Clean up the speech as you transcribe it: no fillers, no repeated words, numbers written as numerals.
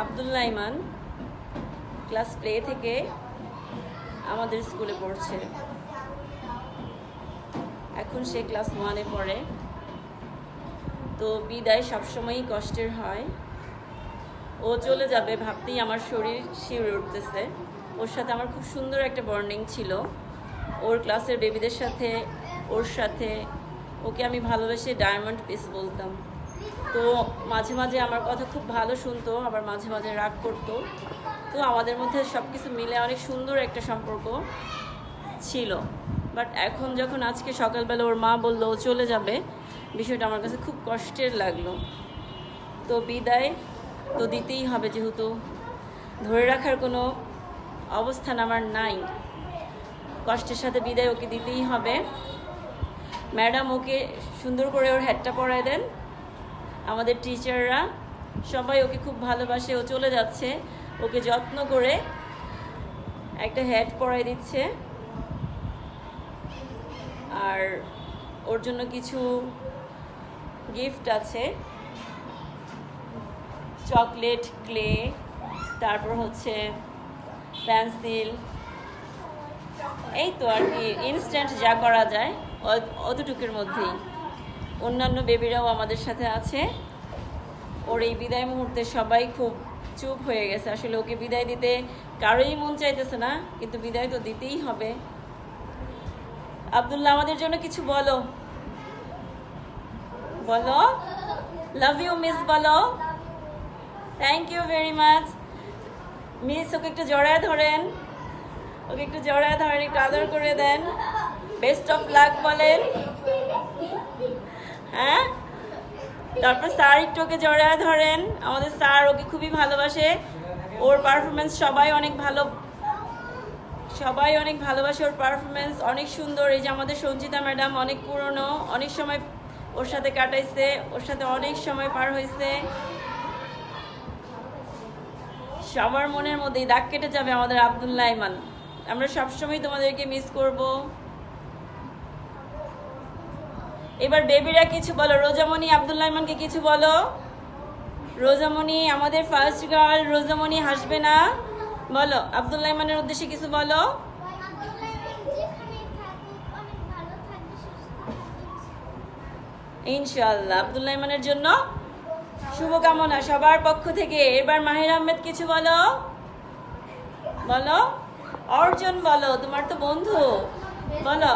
আব্দুল্লাহ ইমান class play থেকে আমাদের স্কুলে পড়ছে। এখন সে ক্লাস 1-এ পড়ে। তো বিদায় সবসময়ই কষ্টের হয়। ও চলে যাবে ভাবতেই আমার শরীর শিউরে উঠতেছে। ওর সাথে আমার খুব সুন্দর একটা বন্ডিং ছিল। ওর ক্লাসের বেবিদের সাথে, ওর সাথে ওকে আমি ভালোবেসে ডায়মন্ড পিস বলতাম। তো মাঝে মাঝে আমার কথা খুব ভালো শুনতো, আবার মাঝে মাঝে রাগ করতো। তো আমাদের মধ্যে সব কিছু মিলে অনেক সুন্দর একটা সম্পর্ক ছিল। বাট এখন যখন আজকে সকালবেলা ওর মা বললো ও চলে যাবে, বিষয়টা আমার কাছে খুব কষ্টের লাগলো। তো বিদায় তো দিতেই হবে, যেহেতু ধরে রাখার কোনো অবস্থান আমার নাই। কষ্টের সাথে বিদায় ওকে দিতেই হবে। ম্যাডাম ওকে সুন্দর করে ওর হ্যাটটা পরায় দেন। আমাদের টিচাররা সবাই ওকে খুব ভালোবাসে। ও চলে যাচ্ছে, ওকে যত্ন করে একটা হ্যাট পরাই দিচ্ছে। আর ওর জন্য কিছু গিফট আছে, চকলেট, ক্লে, তারপর হচ্ছে পেন্সিল, এই তো আর কি ইনস্ট্যান্ট যা করা যায় অতটুকুর মধ্যেই। অন্যান্য বেবিরাও আমাদের সাথে আছে। ওর এই বিদায় মুহূর্তে সবাই খুব চুপ হয়ে গেছে। আসলে ওকে বিদায় দিতে কারোই মন চাইতেছে না, কিন্তু বিদায় তো দিতেই হবে। আব্দুল্লাহ, আমাদের জন্য কিছু বলো। বলো লাভ ইউ মিস, বলো thank you very much miss. Okay একটু জড়ায় ধরেন, ওকে একটু জড়ায় ধরেন, একটু আদর করে দেন, বেস্ট অফ লাক বলেন। হ্যাঁ, তারপর স্যার একটু ওকে জড়ায় ধরেন। আমাদের স্যার ওকে খুবই ভালোবাসে। ওর পারফরমেন্স সবাই অনেক ভালোবাসে। ওর পারফরমেন্স অনেক সুন্দর। এই যে আমাদের সঞ্চিতা ম্যাডাম অনেক পুরনো, অনেক সময় ওর সাথে কাটাইছে, ওর সাথে অনেক সময় পার হয়েছে। সবার মনের মধ্যেই দাগ কেটে যাবে আমাদের আব্দুল্লাহ ইমান। আমরা সবসময় তোমাদেরকে মিস করব। এবার বেবিরা কিছু বলো। রোজামণি আব্দুল্লাহ ইমানকে কিছু বলো। রোজামণি আমাদের ফার্স্ট গার্ল, রোজামণি হাসবে না। বলো আব্দুল্লাহ ইমানের উদ্দেশ্যে কিছু বলো। ইনশাআল্লাহ আব্দুল্লাহ ইমানের জন্য শুভকামনা সবার পক্ষ থেকে। এবার মাহির আহমেদ কিছু বলো। বলো অর্জন, বলো তোমার তো বন্ধু, বলো।